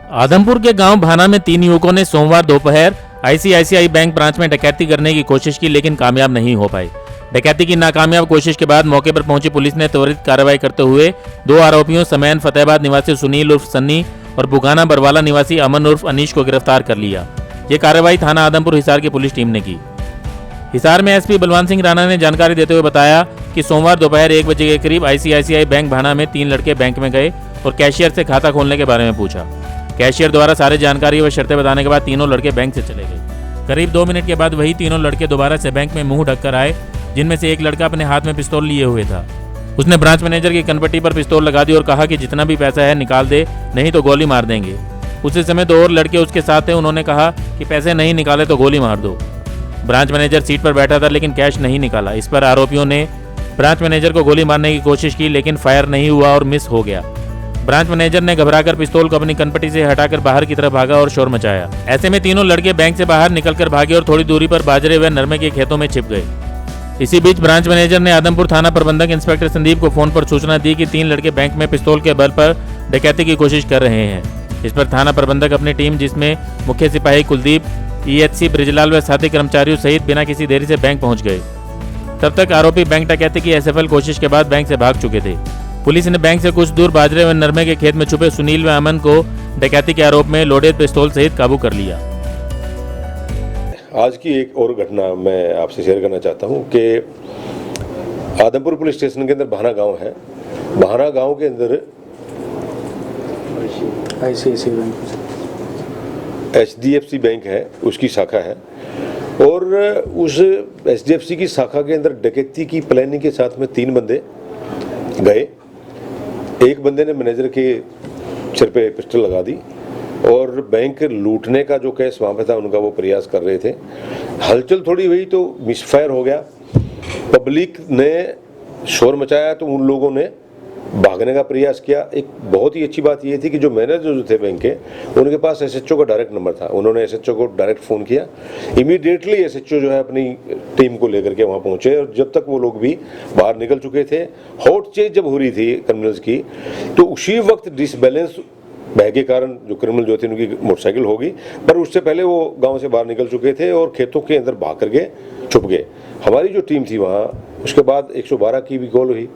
आदमपुर के गांव भाना में 3 युवकों ने सोमवार दोपहर आईसीआईसीआई बैंक ब्रांच में डकैती करने की कोशिश की, लेकिन कामयाब नहीं हो पाई। डकैती की नाकामयाब कोशिश के बाद मौके पर पहुंची पुलिस ने त्वरित कार्रवाई करते हुए 2 आरोपियों समैन फतेहाबाद निवासी सुनील उर्फ सन्नी और बुगाना बरवाला निवासी अमन उर्फ अनीश को गिरफ्तार कर लिया। ये कार्रवाई थाना आदमपुर हिसार की पुलिस टीम ने की। हिसार में एसपी बलवंत सिंह राणा ने जानकारी देते हुए बताया कि सोमवार दोपहर 1 बजे के करीब आईसीआईसीआई बैंक भाना में 3 लड़के बैंक में गए और कैशियर से खाता खोलने के बारे में पूछा। कैशियर द्वारा सारी जानकारी व शर्तें बताने के बाद तीनों लड़के बैंक से चले गए। करीब 2 मिनट के बाद वही तीनों लड़के दोबारा से बैंक में मुंह ढककर आए, जिनमें से एक लड़का अपने हाथ में पिस्तौल लिए हुए था। उसने ब्रांच मैनेजर की कनपट्टी पर पिस्तौल लगा दी और कहा कि जितना भी पैसा है निकाल दे, नहीं तो गोली मार देंगे। उसी समय 2 और लड़के उसके साथ थे। उन्होंने कहा कि पैसे नहीं निकाले तो गोली मार दो। ब्रांच मैनेजर सीट पर बैठा था लेकिन कैश नहीं निकाला। इस पर आरोपियों ने ब्रांच मैनेजर को गोली मारने की कोशिश की, लेकिन फायर नहीं हुआ और मिस हो गया। ब्रांच मैनेजर ने घबराकर पिस्तौल को अपनी कनपट्टी से हटाकर बाहर की तरफ भागा और शोर मचाया। ऐसे में तीनों लड़के बैंक से बाहर निकलकर भागे और थोड़ी दूरी पर बाजरे व नरमे के खेतों में छिप गए। इसी बीच ब्रांच मैनेजर ने आदमपुर थाना प्रबंधक इंस्पेक्टर संदीप को फोन पर सूचना दी कि 3 लड़के बैंक में पिस्तौल के बल पर डकैती की कोशिश कर रहे हैं। इस पर थाना प्रबंधक अपनी टीम, जिसमें मुख्य सिपाही कुलदीप, ईएचसी ब्रिजलाल व साथी कर्मचारियों सहित बिना किसी देरी से बैंक पहुंच गए। तब तक आरोपी बैंक डकैती की असफल कोशिश के बाद बैंक से भाग चुके थे। पुलिस ने बैंक से कुछ दूर बाजरे व नरमे के खेत में छुपे सुनील व अमन को डकैती के आरोप में लोडेड पिस्तौल सहित काबू कर लिया। आज की एक और घटना मैं आपसे शेयर करना चाहता हूं कि आदमपुर पुलिस स्टेशन के अंदर भाना गांव है। भाना गांव के अंदर HDFC बैंक है, उसकी शाखा है और उस HDFC की शाखा के अंदर डकैती की प्लानिंग के साथ में 3 बंदे गए। एक बंदे ने मैनेजर के सिर पे पिस्टल लगा दी और बैंक लूटने का जो केस वहाँ पे था उनका वो प्रयास कर रहे थे। हलचल थोड़ी हुई तो मिसफायर हो गया। पब्लिक ने शोर मचाया तो उन लोगों ने भागने का प्रयास किया। एक बहुत ही अच्छी बात ये थी कि जो मैनेजर जो थे बैंक के, उनके पास SHO का डायरेक्ट नंबर था। उन्होंने SHO को डायरेक्ट फ़ोन किया। इमीडिएटली SHO जो है अपनी टीम को लेकर के वहाँ पहुँचे और जब तक वो लोग भी बाहर निकल चुके थे, हॉट चेज जब हो रही थी क्रिमिनल्स की, तो उसी वक्त डिसबैलेंस भय के कारण जो क्रिमिनल जो थे उनकी मोटरसाइकिल होगी, पर उससे पहले वो गाँव से बाहर निकल चुके थे और खेतों के अंदर भाग करके छुप गए। हमारी जो टीम थी वहाँ, उसके बाद 112 की भी कॉल हुई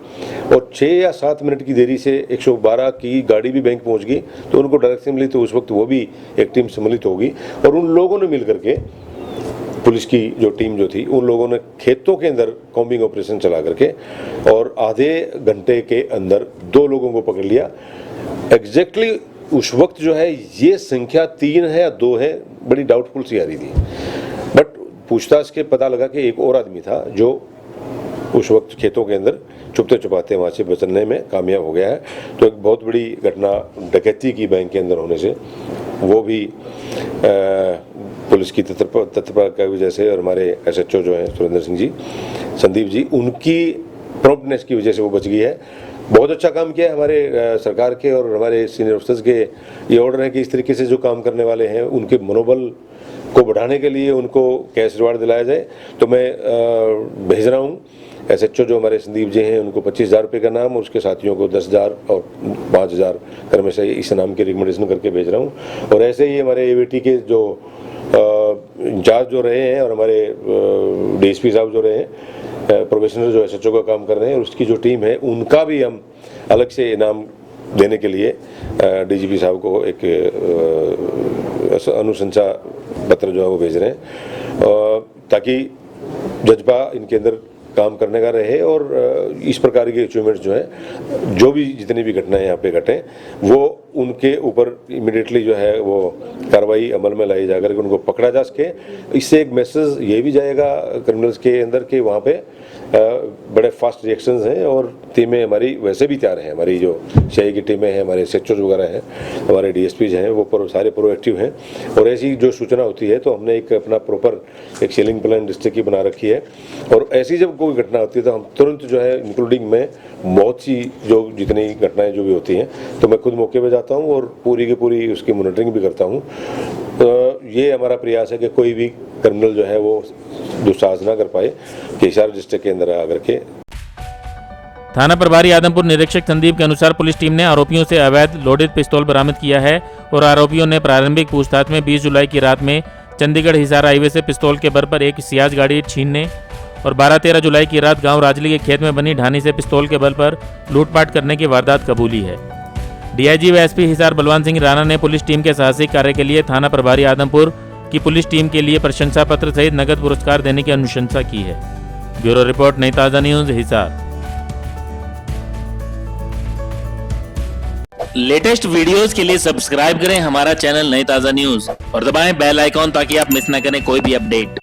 और 6 या 7 मिनट की देरी से 112 की गाड़ी भी बैंक पहुँच गई। तो उनको डायरेक्शन मिली तो उस वक्त वो भी एक टीम सम्मिलित होगी और उन लोगों ने मिल करके, पुलिस की जो टीम जो थी, उन लोगों ने खेतों के अंदर कॉम्बिंग ऑपरेशन चला करके और आधे घंटे के अंदर 2 लोगों को पकड़ लिया। एग्जैक्टली उस वक्त जो है ये संख्या 3 है या 2 है, बड़ी डाउटफुल सी आ रही थी। बट पूछताछ के पता लगा कि एक और आदमी था जो उस वक्त खेतों के अंदर छुपते छुपाते वहाँ से बचने में कामयाब हो गया है। तो एक बहुत बड़ी घटना डकैती की बैंक के अंदर होने से, वो भी पुलिस की तत्परता की वजह से और हमारे SHO जो हैं सुरेंद्र सिंह जी, संदीप जी, उनकी प्रॉम्प्टनेस की वजह से वो बच गई है। बहुत अच्छा काम किया है हमारे सरकार के और हमारे सीनियर अफसर्स के। ये ऑर्डर है कि इस तरीके से जो काम करने वाले हैं उनके मनोबल को बढ़ाने के लिए उनको कैश रिवार्ड दिलाया जाए। तो मैं भेज रहा हूँ SHO जो हमारे संदीप जी हैं उनको 25,000 रुपये का नाम और उसके साथियों को 10,000 और 5,000 क्रम से इस नाम की रिकमेंडेशन करके भेज रहा हूँ। और ऐसे ही हमारे AVT के जो इंचार्ज जो रहे हैं और हमारे DSP साहब जो रहे हैं, प्रोफेशनल जो SHO का काम कर रहे हैं और उसकी जो टीम है, उनका भी हम अलग से इनाम देने के लिए DGP साहब को एक अनुशंसा पत्र जो है वो भेज रहे हैं ताकि जज्बा इनके अंदर काम करने का रहे और इस प्रकार के अचीवमेंट्स जो है, जो भी जितनी भी घटनाएं यहाँ पे घटें, वो उनके ऊपर इमिडिएटली जो है वो कार्रवाई अमल में लाई जाकर के उनको पकड़ा जा सके। इससे एक मैसेज ये भी जाएगा क्रिमिनल्स के अंदर के वहाँ पे बड़े फास्ट रिएक्शंस हैं और टीमें हमारी वैसे भी तैयार हैं। हमारी जो CI की टीमें हैं, हमारे SHO वगैरह हैं, हमारे DSPs हैं, वो सारे प्रोएक्टिव हैं और ऐसी जो सूचना होती है तो हमने एक अपना प्रॉपर एक सेलिंग प्लान डिस्ट्रिक्ट की बना रखी है और ऐसी जब कोई घटना होती है तो हम तुरंत जो है, इंक्लूडिंग में बहुत सी जो जितनी घटनाएं जो भी होती हैं, तो मैं खुद मौके पे जाता हूं और पूरी की पूरी उसकी मॉनिटरिंग भी करता हूं। तो ये हमारा प्रयास है कि कोई भी क्रिमिनल जो है वो दुस्साहस ना कर पाए कि हिसार डिस्ट्रिक्ट के अंदर आकर के। थाना प्रभारी आदमपुर निरीक्षक संदीप के अनुसार पुलिस टीम ने आरोपियों से अवैध लोडेड पिस्तौल बरामद किया है और आरोपियों ने प्रारंभिक पूछताछ में 20 जुलाई की रात में चंडीगढ़ हिसार हाईवे से पिस्तौल के बल पर एक सियाज गाड़ी छीनने और 12-13 जुलाई की रात गांव राजली के खेत में बनी ढानी से पिस्तौल के बल पर लूटपाट करने की वारदात कबूली है। डीआईजी व एसपी हिसार बलवान सिंह राणा ने पुलिस टीम के साहसिक कार्य के लिए थाना प्रभारी आदमपुर की पुलिस टीम के लिए प्रशंसा पत्र सहित नगद पुरस्कार देने की अनुशंसा की है। ब्यूरो रिपोर्ट नई ताज़ा न्यूज हिसार। लेटेस्ट वीडियोस के लिए सब्सक्राइब करें हमारा चैनल नई ताज़ा न्यूज और दबाएं बेल आइकॉन ताकि आप मिस न करें कोई भी अपडेट।